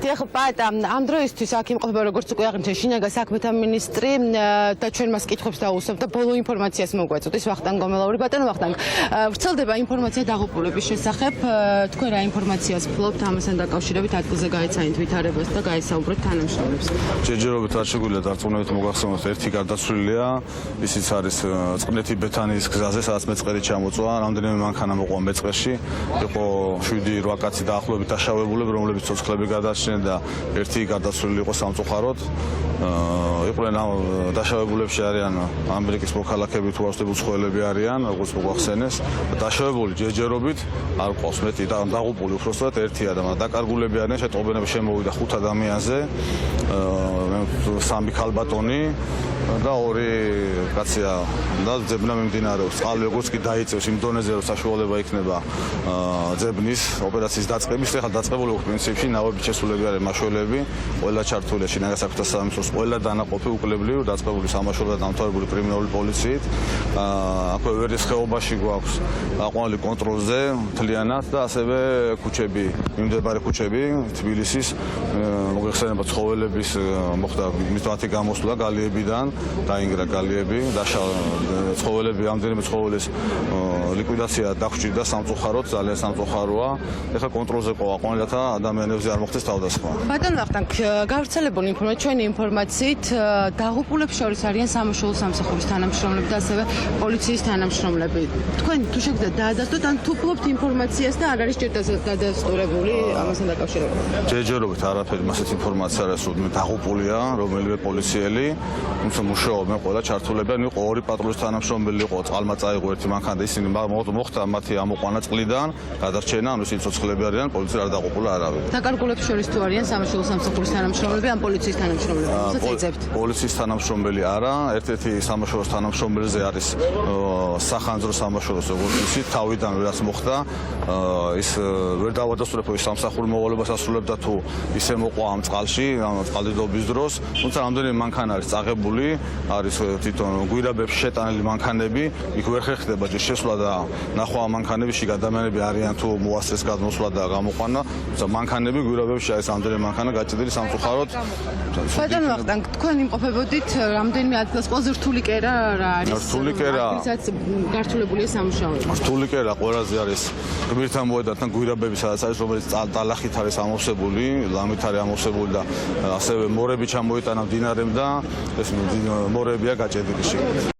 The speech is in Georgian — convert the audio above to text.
დიახ, პატა, ამ დროისთვის აქ იმყოფება როგორც უკვე აღნიშნე შინაგან საქმეთა მინისტრი და ჩვენ მას კითხვებს დავუსვამთ და ბოლო ინფორმაციას მოგვეწოდეს ვახტანგ გომელაური. ბატონო ვახტანგ, ვრცელდება ინფორმაცია დაღუპულების შესახებ, თქვენ რა ინფორმაციას ფლობთ ამასთან დაკავშირებით, ადგილზე გაეცანით ვითარებას და გაესაუბროთ თანამშრომლებს? ჯერჯერობით რაც შეგვიძლია დარწმუნებით მოგახსენოთ, ერთი გარდაცვლილია, ისიც არის წყნეთი ბეთანიის გზაზე, სადაც მეწყერი ჩამოწვა, რამდენიმე მანქანა მოყვა მეწყერში, იყო 7-8 კაცი დაახლოებით დაშავებულები, რომლებიც ცოცხლები გადარჩნენ და ერთი გარდაცვლილი იყო სამწუხაროდ. იყვნენ დაშავებულებში არიან ამერიკის მოქალაქეები თუ არსებულ ცხოველები არიან, როგორც მოგვახსენეს. დაშავებული ჯერჯერობით არ ყავს მეტი და დაღუპული უბრალოდ ერთია და დაკარგულები არიან, შეტყობინები შემოვიდა 5 ადამიანზე, 3 ქალბატონი და 2 კაცია და ძებნა მიმდინარეობს. წყალი როგორც კი დაიწევს იმ დონეზე, რომ საშუალება იქნება ძებნის ოპერაციის დაწყების, ახლა დაწყებული პრინციპში ნავები შესულები არიან მაშველები, ყველა ჩართულია შინაგან საქმეთა სამინისტროს ყველა დანაყოფი უკლებლივ დაწყებული სამაშველო და დამთავრებული კრიმინალური პოლიციით. აქვე ვერის ხეობაში გვაქვს აყვანილი კონტროლზე მთლიანად და ასევე ქუჩები, მიმდებარე ქუჩები თბილისის მოგეხსენება ცხოველების მოხდა მისვათი გამოსვლა გალიებიდან, დაინგრა გალიები, ცხოველები, რამდენიმე ცხოველის ლიკვიდაცია დაგჭირდა სამწუხაროდ, ძალიან სამწუხაროა. ეხლა კონტროლზე ყო აყვანილთა ადამიანებზე არ მოხდეს თავდასხმა. ბატონო ვახტანგ, გავრცელებული ინფორმაცია, ჩვენი ინფორმაციით დაღუპულებს შორის არიან სამაშველო სამსახურის თანამშრომლები და ასევე პოლიციის თანამშრომლები. თქვენ თუ შეგიძლიათ დაადასტუროთ, ან თუ ფლობთ ინფორმაციას და არ არის ჯერ დადასტურებული ამასთან დაკავშირებით? ჯერჯერობით არაფერი მასეთ ინფორმაცია არ არის, რომ დაღუპულია რომელიმე პოლიციელი, თუმცა მუშაობენ ყველა ჩართულებიან, იყო 2 პატრულის თანამშრომელი, იყო წყალმა წაიღო ერთი მანქანა და ისინი მოხდა მათი ამოყვანა წყლიდან, გადარჩენა, ანუ ისინი ცოცხლები არიან, პოლიცია არ დაღუპულა არავინ. დაკარგულებს შორის თუ არიან სამაშველო სამსახურის თანამშრომლები ან პოლიციის თანამშრომლები, რასაც ეძებთ? პოლიციის თანამშრომელი არა, ერთ-ერთი სამაშველოს თანამშრომელზე არის სახანძრო სამაშველოს, როგორც იცით, თავიდან რაც მოხდა, ის ვერ დავადასტურებო ის სამსახური მოვალეობას ასრულებდა თუ ისე მოყვა ამ წყალში, წყალდიდობის დროს, თუმცა რამდენიმე მანქანა არის წაღებული, არის თვითონ გვირაბებში შეტანილი მანქანები, იქ ვერ ხერხდება ჯერ შესვლა და ნახვა მანქანები, შიგ ადამიანები არიან თუ მოასწრეს გადმოსვლა და გამოყვანა, თუმცა მანქანები გვირაბებში არის რამდენიმე მანქანა გაჭედილი სამწუხაროდ. ბატონო ვახტანგ, თქვენ იმყოფებოდით რამდენიმე ადგილას, ყველაზე რთული კერა რა არის? რთული კერა. ვისაც გართულებულია სამუშაოები. რთული კერა ყველაზე არის გმირთან მოედანთან გვირაბები, სადაც არის რომელიც ტალახით არის ამოვსებული, ლამით არის ამოვსებული და ასევე მორები ჩამოიტანა მდინარემ და ეს მორებია გაჭედილი შიგნით.